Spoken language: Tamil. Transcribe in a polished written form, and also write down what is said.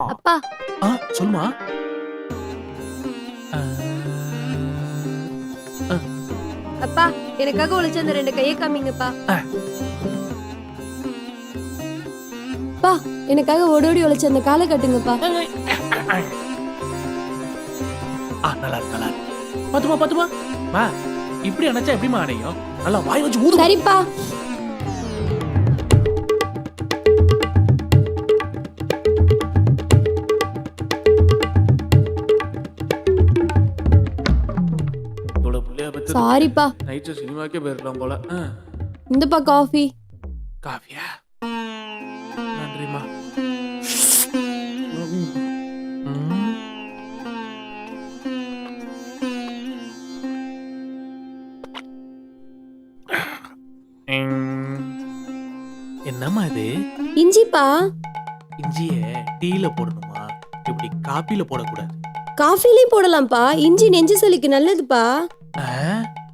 அப்பா சொல்லுமா. அப்பா எனக்காக உழைச்ச அந்த 2 கையை காமிங்கப்பா. அப்பா எனக்காக ஓடோடி உழைச்ச அந்த காலை கட்டுங்கப்பா. நல்லா இருக்கு, நல்லா இருக்கு. பாத்துமா மா, இப்படி அணைச்சா எப்படிமா அணையும்? நல்லா வாய் வச்சு ஊது. சரிப்பா. இவ்வளவு புள்ளையா பெத்து சாரிப்பா. நைட்டு சினிமாக்கே போயிருக்கலாம் போல. இந்தப்பா காஃபி. காஃபியா? நன்றிம்மா. என்னம்மா இது? இஞ்சிப்பா. இஞ்சிய டீல போடணுமா? இப்படி காப்பில போடக்கூடாது. காஃபிலையும் போடலாம்ப்பா. இஞ்சி நெஞ்சு சளிக்கு நல்லதுப்பா. ஆ?